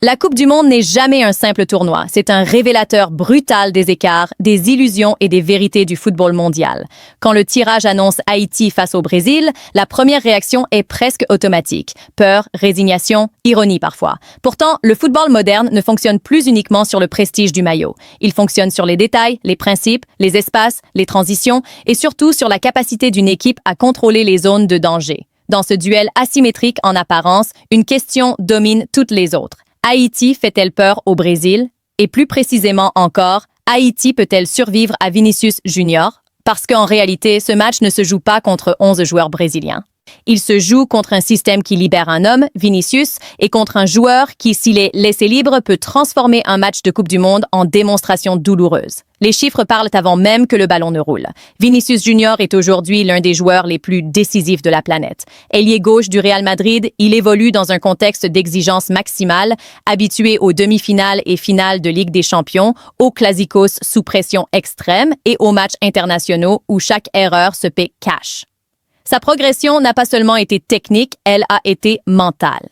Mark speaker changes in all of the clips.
Speaker 1: La Coupe du Monde n'est jamais un simple tournoi. C'est un révélateur brutal des écarts, des illusions et des vérités du football mondial. Quand le tirage annonce Haïti face au Brésil, la première réaction est presque automatique. Peur, résignation, ironie parfois. Pourtant, le football moderne ne fonctionne plus uniquement sur le prestige du maillot. Il fonctionne sur les détails, les principes, les espaces, les transitions et surtout sur la capacité d'une équipe à contrôler les zones de danger. Dans ce duel asymétrique en apparence, une question domine toutes les autres. Haïti fait-elle peur au Brésil? Et plus précisément encore, Haïti peut-elle survivre à Vinicius Junior? Parce qu'en réalité, ce match ne se joue pas contre 11 joueurs brésiliens. Il se joue contre un système qui libère un homme, Vinicius, et contre un joueur qui, s'il est laissé libre, peut transformer un match de Coupe du Monde en démonstration douloureuse. Les chiffres parlent avant même que le ballon ne roule. Vinicius Junior est aujourd'hui l'un des joueurs les plus décisifs de la planète. Ailier gauche du Real Madrid, il évolue dans un contexte d'exigence maximale, habitué aux demi-finales et finales de Ligue des Champions, aux clasicos sous pression extrême et aux matchs internationaux où chaque erreur se paie cash. Sa progression n'a pas seulement été technique, elle a été mentale.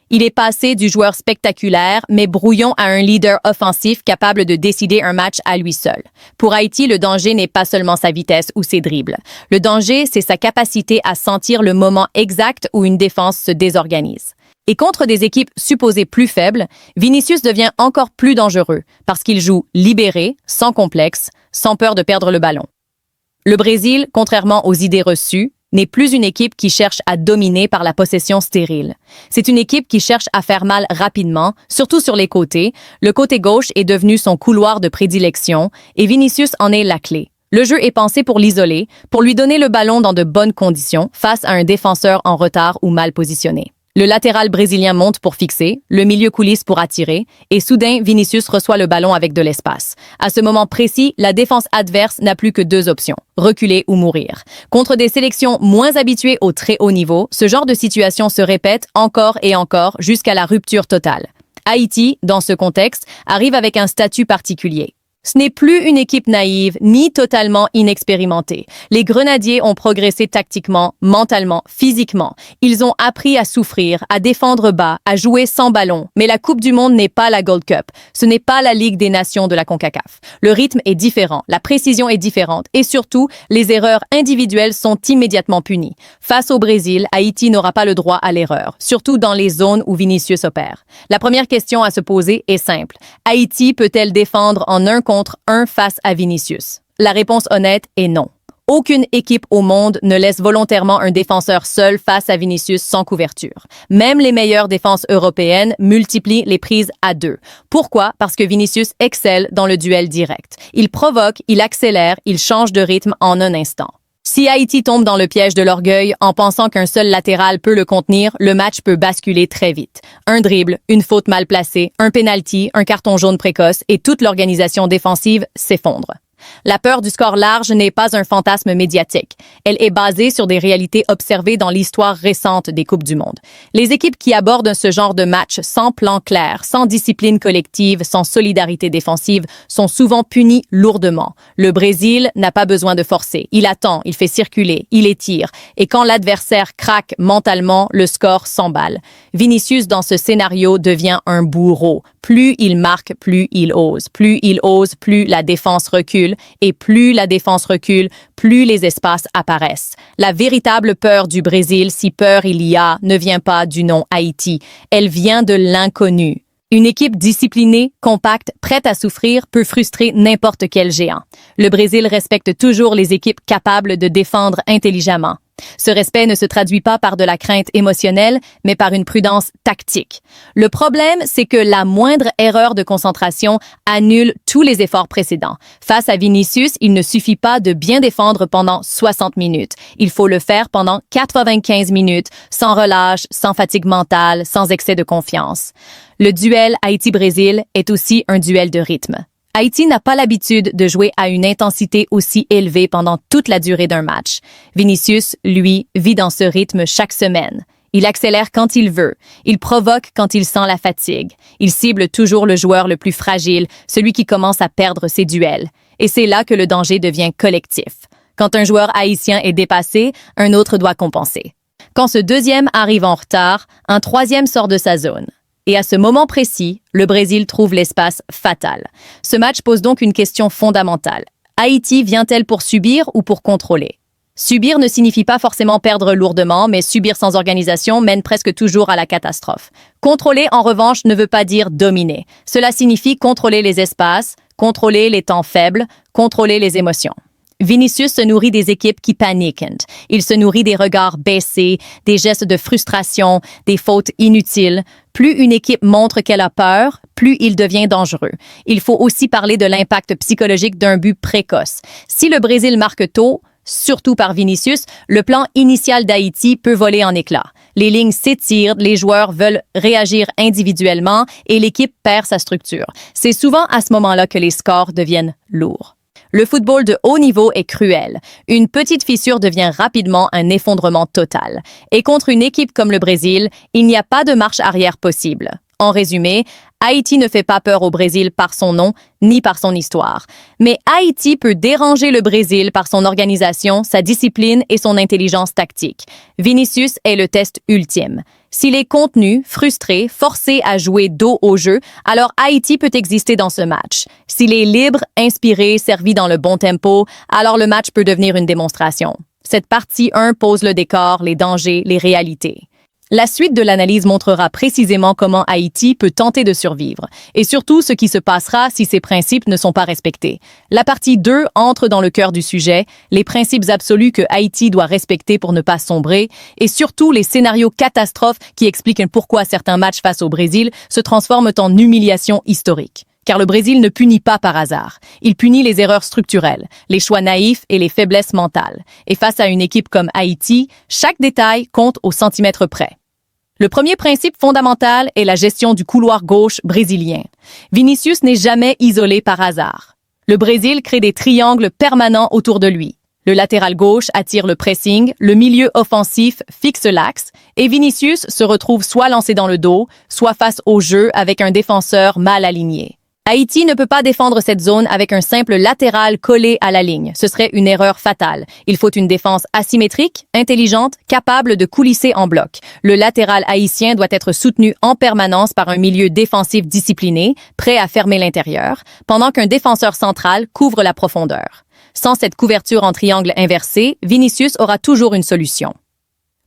Speaker 1: Il est passé du joueur spectaculaire, mais brouillon à un leader offensif capable de décider un match à lui seul. Pour Haïti, le danger n'est pas seulement sa vitesse ou ses dribbles. Le danger, c'est sa capacité à sentir le moment exact où une défense se désorganise. Et contre des équipes supposées plus faibles, Vinicius devient encore plus dangereux parce qu'il joue libéré, sans complexe, sans peur de perdre le ballon. Le Brésil, contrairement aux idées reçues, n'est plus une équipe qui cherche à dominer par la possession stérile. C'est une équipe qui cherche à faire mal rapidement, surtout sur les côtés. Le côté gauche est devenu son couloir de prédilection et Vinicius en est la clé. Le jeu est pensé pour l'isoler, pour lui donner le ballon dans de bonnes conditions face à un défenseur en retard ou mal positionné. Le latéral brésilien monte pour fixer, le milieu coulisse pour attirer, et soudain, Vinicius reçoit le ballon avec de l'espace. À ce moment précis, la défense adverse n'a plus que deux options, reculer ou mourir. Contre des sélections moins habituées au très haut niveau, ce genre de situation se répète encore et encore jusqu'à la rupture totale. Haïti, dans ce contexte, arrive avec un statut particulier. Ce n'est plus une équipe naïve ni totalement inexpérimentée. Les Grenadiers ont progressé tactiquement, mentalement, physiquement. Ils ont appris à souffrir, à défendre bas, à jouer sans ballon. Mais la Coupe du Monde n'est pas la Gold Cup. Ce n'est pas la Ligue des Nations de la CONCACAF. Le rythme est différent, la précision est différente et surtout, les erreurs individuelles sont immédiatement punies. Face au Brésil, Haïti n'aura pas le droit à l'erreur, surtout dans les zones où Vinicius opère. La première question à se poser est simple. Haïti peut-elle défendre en un contre un face à Vinicius? La réponse honnête est non. Aucune équipe au monde ne laisse volontairement un défenseur seul face à Vinicius sans couverture. Même les meilleures défenses européennes multiplient les prises à deux. Pourquoi? Parce que Vinicius excelle dans le duel direct. Il provoque, il accélère, il change de rythme en un instant. Si Haïti tombe dans le piège de l'orgueil en pensant qu'un seul latéral peut le contenir, le match peut basculer très vite. Un dribble, une faute mal placée, un penalty, un carton jaune précoce et toute l'organisation défensive s'effondre. La peur du score large n'est pas un fantasme médiatique. Elle est basée sur des réalités observées dans l'histoire récente des Coupes du Monde. Les équipes qui abordent ce genre de match sans plan clair, sans discipline collective, sans solidarité défensive, sont souvent punies lourdement. Le Brésil n'a pas besoin de forcer. Il attend, il fait circuler, il étire. Et quand l'adversaire craque mentalement, le score s'emballe. Vinicius, dans ce scénario, devient un bourreau. Plus il marque, plus il ose. Plus il ose, plus la défense recule. Et plus la défense recule, plus les espaces apparaissent. La véritable peur du Brésil, si peur il y a, ne vient pas du nom Haïti. Elle vient de l'inconnu. Une équipe disciplinée, compacte, prête à souffrir peut frustrer n'importe quel géant. Le Brésil respecte toujours les équipes capables de défendre intelligemment. Ce respect ne se traduit pas par de la crainte émotionnelle, mais par une prudence tactique. Le problème, c'est que la moindre erreur de concentration annule tous les efforts précédents. Face à Vinicius, il ne suffit pas de bien défendre pendant 60 minutes. Il faut le faire pendant 95 minutes, sans relâche, sans fatigue mentale, sans excès de confiance. Le duel Haïti-Brésil est aussi un duel de rythme. Haïti n'a pas l'habitude de jouer à une intensité aussi élevée pendant toute la durée d'un match. Vinicius, lui, vit dans ce rythme chaque semaine. Il accélère quand il veut. Il provoque quand il sent la fatigue. Il cible toujours le joueur le plus fragile, celui qui commence à perdre ses duels. Et c'est là que le danger devient collectif. Quand un joueur haïtien est dépassé, un autre doit compenser. Quand ce deuxième arrive en retard, un troisième sort de sa zone. Et à ce moment précis, le Brésil trouve l'espace fatal. Ce match pose donc une question fondamentale. Haïti vient-elle pour subir ou pour contrôler? Subir ne signifie pas forcément perdre lourdement, mais subir sans organisation mène presque toujours à la catastrophe. Contrôler, en revanche, ne veut pas dire dominer. Cela signifie contrôler les espaces, contrôler les temps faibles, contrôler les émotions. Vinicius se nourrit des équipes qui paniquent. Il se nourrit des regards baissés, des gestes de frustration, des fautes inutiles. Plus une équipe montre qu'elle a peur, plus il devient dangereux. Il faut aussi parler de l'impact psychologique d'un but précoce. Si le Brésil marque tôt, surtout par Vinicius, le plan initial d'Haïti peut voler en éclats. Les lignes s'étirent, les joueurs veulent réagir individuellement et l'équipe perd sa structure. C'est souvent à ce moment-là que les scores deviennent lourds. Le football de haut niveau est cruel. Une petite fissure devient rapidement un effondrement total. Et contre une équipe comme le Brésil, il n'y a pas de marche arrière possible. En résumé, Haïti ne fait pas peur au Brésil par son nom ni par son histoire. Mais Haïti peut déranger le Brésil par son organisation, sa discipline et son intelligence tactique. Vinicius est le test ultime. S'il est contenu, frustré, forcé à jouer dos au jeu, alors Haïti peut exister dans ce match. S'il est libre, inspiré, servi dans le bon tempo, alors le match peut devenir une démonstration. Cette partie 1 pose le décor, les dangers, les réalités. La suite de l'analyse montrera précisément comment Haïti peut tenter de survivre, et surtout ce qui se passera si ces principes ne sont pas respectés. La partie 2 entre dans le cœur du sujet, les principes absolus que Haïti doit respecter pour ne pas sombrer, et surtout les scénarios catastrophes qui expliquent pourquoi certains matchs face au Brésil se transforment en humiliation historique. Car le Brésil ne punit pas par hasard. Il punit les erreurs structurelles, les choix naïfs et les faiblesses mentales. Et face à une équipe comme Haïti, chaque détail compte au centimètre près. Le premier principe fondamental est la gestion du couloir gauche brésilien. Vinicius n'est jamais isolé par hasard. Le Brésil crée des triangles permanents autour de lui. Le latéral gauche attire le pressing, le milieu offensif fixe l'axe, et Vinicius se retrouve soit lancé dans le dos, soit face au jeu avec un défenseur mal aligné. Haïti ne peut pas défendre cette zone avec un simple latéral collé à la ligne. Ce serait une erreur fatale. Il faut une défense asymétrique, intelligente, capable de coulisser en bloc. Le latéral haïtien doit être soutenu en permanence par un milieu défensif discipliné, prêt à fermer l'intérieur, pendant qu'un défenseur central couvre la profondeur. Sans cette couverture en triangle inversé, Vinicius aura toujours une solution.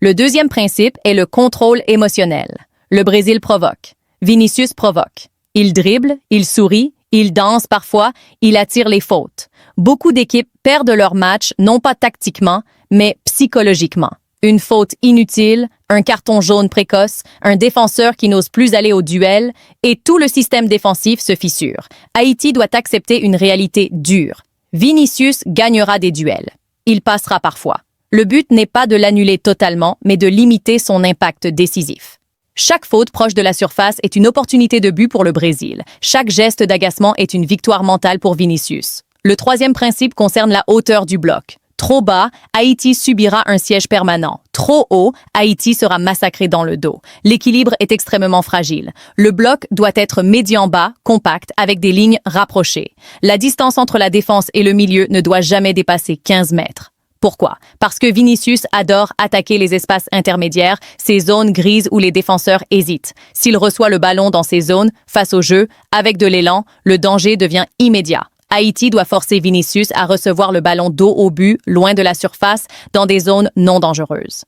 Speaker 1: Le deuxième principe est le contrôle émotionnel. Le Brésil provoque. Vinicius provoque. Il dribble, il sourit, il danse parfois, il attire les fautes. Beaucoup d'équipes perdent leur match non pas tactiquement, mais psychologiquement. Une faute inutile, un carton jaune précoce, un défenseur qui n'ose plus aller au duel, et tout le système défensif se fissure. Haïti doit accepter une réalité dure. Vinicius gagnera des duels. Il passera parfois. Le but n'est pas de l'annuler totalement, mais de limiter son impact décisif. Chaque faute proche de la surface est une opportunité de but pour le Brésil. Chaque geste d'agacement est une victoire mentale pour Vinicius. Le troisième principe concerne la hauteur du bloc. Trop bas, Haïti subira un siège permanent. Trop haut, Haïti sera massacré dans le dos. L'équilibre est extrêmement fragile. Le bloc doit être médian-bas, compact, avec des lignes rapprochées. La distance entre la défense et le milieu ne doit jamais dépasser 15 mètres. Pourquoi? Parce que Vinicius adore attaquer les espaces intermédiaires, ces zones grises où les défenseurs hésitent. S'il reçoit le ballon dans ces zones, face au jeu, avec de l'élan, le danger devient immédiat. Haïti doit forcer Vinicius à recevoir le ballon dos au but, loin de la surface, dans des zones non dangereuses.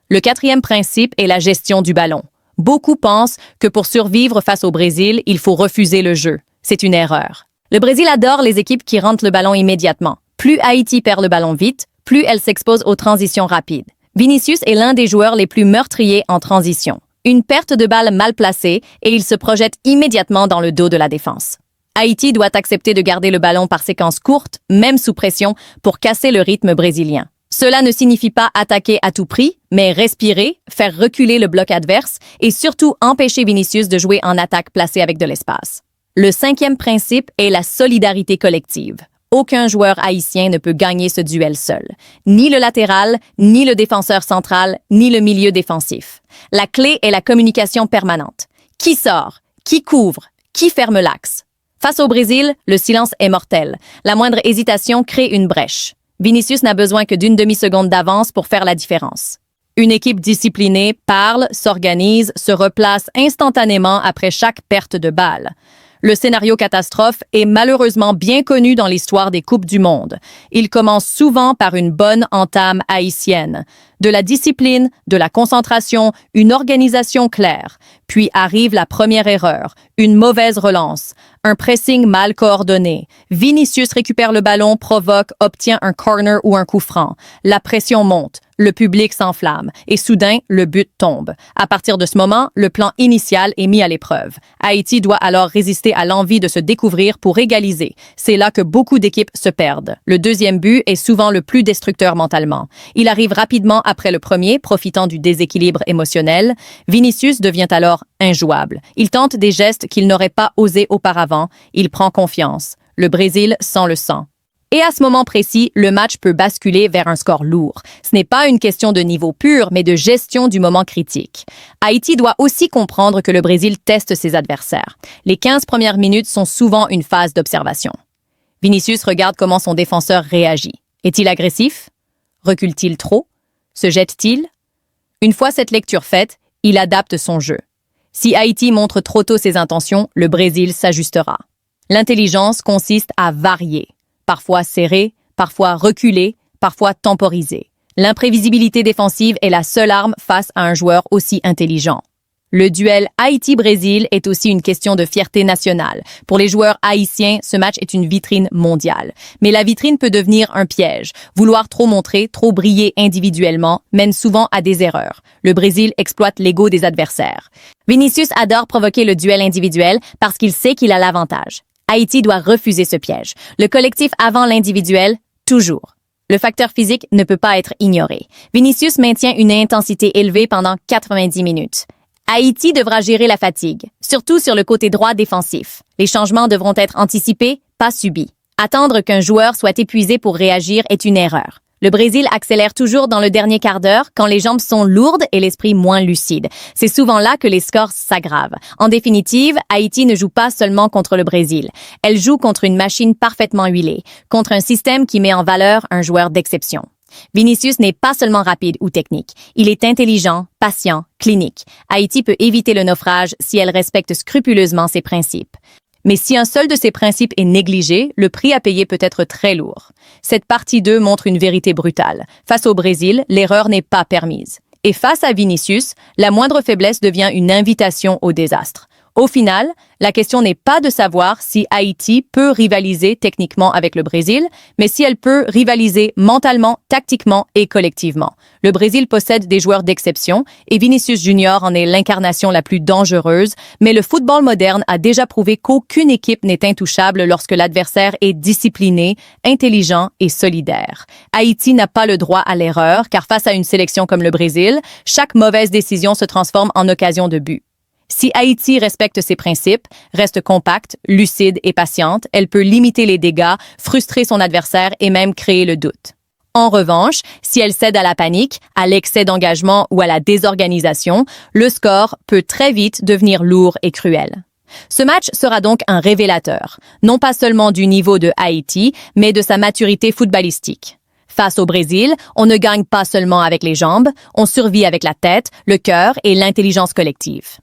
Speaker 1: Le quatrième principe est la gestion du ballon. Beaucoup pensent que pour survivre face au Brésil, il faut refuser le jeu. C'est une erreur. Le Brésil adore les équipes qui rentrent le ballon immédiatement. Plus Haïti perd le ballon vite, plus elle s'expose aux transitions rapides. Vinicius est l'un des joueurs les plus meurtriers en transition. Une perte de balle mal placée et il se projette immédiatement dans le dos de la défense. Haïti doit accepter de garder le ballon par séquences courtes, même sous pression, pour casser le rythme brésilien. Cela ne signifie pas attaquer à tout prix, mais respirer, faire reculer le bloc adverse et surtout empêcher Vinicius de jouer en attaque placée avec de l'espace. Le cinquième principe est la solidarité collective. Aucun joueur haïtien ne peut gagner ce duel seul. Ni le latéral, ni le défenseur central, ni le milieu défensif. La clé est la communication permanente. Qui sort? Qui couvre? Qui ferme l'axe? Face au Brésil, le silence est mortel. La moindre hésitation crée une brèche. Vinicius n'a besoin que d'une demi-seconde d'avance pour faire la différence. Une équipe disciplinée parle, s'organise, se replace instantanément après chaque perte de balle. Le scénario catastrophe est malheureusement bien connu dans l'histoire des Coupes du Monde. Il commence souvent par une bonne entame haïtienne. De la discipline, de la concentration, une organisation claire. Puis arrive la première erreur, une mauvaise relance, un pressing mal coordonné. Vinicius récupère le ballon, provoque, obtient un corner ou un coup franc. La pression monte. Le public s'enflamme et soudain, le but tombe. À partir de ce moment, le plan initial est mis à l'épreuve. Haïti doit alors résister à l'envie de se découvrir pour égaliser. C'est là que beaucoup d'équipes se perdent. Le deuxième but est souvent le plus destructeur mentalement. Il arrive rapidement après le premier, profitant du déséquilibre émotionnel. Vinicius devient alors injouable. Il tente des gestes qu'il n'aurait pas osé auparavant. Il prend confiance. Le Brésil sent le sang. Et à ce moment précis, le match peut basculer vers un score lourd. Ce n'est pas une question de niveau pur, mais de gestion du moment critique. Haïti doit aussi comprendre que le Brésil teste ses adversaires. Les 15 premières minutes sont souvent une phase d'observation. Vinicius regarde comment son défenseur réagit. Est-il agressif? Recule-t-il trop? Se jette-t-il? Une fois cette lecture faite, il adapte son jeu. Si Haïti montre trop tôt ses intentions, le Brésil s'ajustera. L'intelligence consiste à varier. Parfois serré, parfois reculé, parfois temporisé. L'imprévisibilité défensive est la seule arme face à un joueur aussi intelligent. Le duel Haïti-Brésil est aussi une question de fierté nationale. Pour les joueurs haïtiens, ce match est une vitrine mondiale. Mais la vitrine peut devenir un piège. Vouloir trop montrer, trop briller individuellement mène souvent à des erreurs. Le Brésil exploite l'ego des adversaires. Vinicius adore provoquer le duel individuel parce qu'il sait qu'il a l'avantage. Haïti doit refuser ce piège. Le collectif avant l'individuel, toujours. Le facteur physique ne peut pas être ignoré. Vinicius maintient une intensité élevée pendant 90 minutes. Haïti devra gérer la fatigue, surtout sur le côté droit défensif. Les changements devront être anticipés, pas subis. Attendre qu'un joueur soit épuisé pour réagir est une erreur. Le Brésil accélère toujours dans le dernier quart d'heure quand les jambes sont lourdes et l'esprit moins lucide. C'est souvent là que les scores s'aggravent. En définitive, Haïti ne joue pas seulement contre le Brésil. Elle joue contre une machine parfaitement huilée, contre un système qui met en valeur un joueur d'exception. Vinicius n'est pas seulement rapide ou technique. Il est intelligent, patient, clinique. Haïti peut éviter le naufrage si elle respecte scrupuleusement ses principes. Mais si un seul de ces principes est négligé, le prix à payer peut être très lourd. Cette partie 2 montre une vérité brutale. Face au Brésil, l'erreur n'est pas permise. Et face à Vinicius, la moindre faiblesse devient une invitation au désastre. Au final, la question n'est pas de savoir si Haïti peut rivaliser techniquement avec le Brésil, mais si elle peut rivaliser mentalement, tactiquement et collectivement. Le Brésil possède des joueurs d'exception et Vinicius Junior en est l'incarnation la plus dangereuse, mais le football moderne a déjà prouvé qu'aucune équipe n'est intouchable lorsque l'adversaire est discipliné, intelligent et solidaire. Haïti n'a pas le droit à l'erreur, car face à une sélection comme le Brésil, chaque mauvaise décision se transforme en occasion de but. Si Haïti respecte ses principes, reste compacte, lucide et patiente, elle peut limiter les dégâts, frustrer son adversaire et même créer le doute. En revanche, si elle cède à la panique, à l'excès d'engagement ou à la désorganisation, le score peut très vite devenir lourd et cruel. Ce match sera donc un révélateur, non pas seulement du niveau de Haïti, mais de sa maturité footballistique. Face au Brésil, on ne gagne pas seulement avec les jambes, on survit avec la tête, le cœur et l'intelligence collective.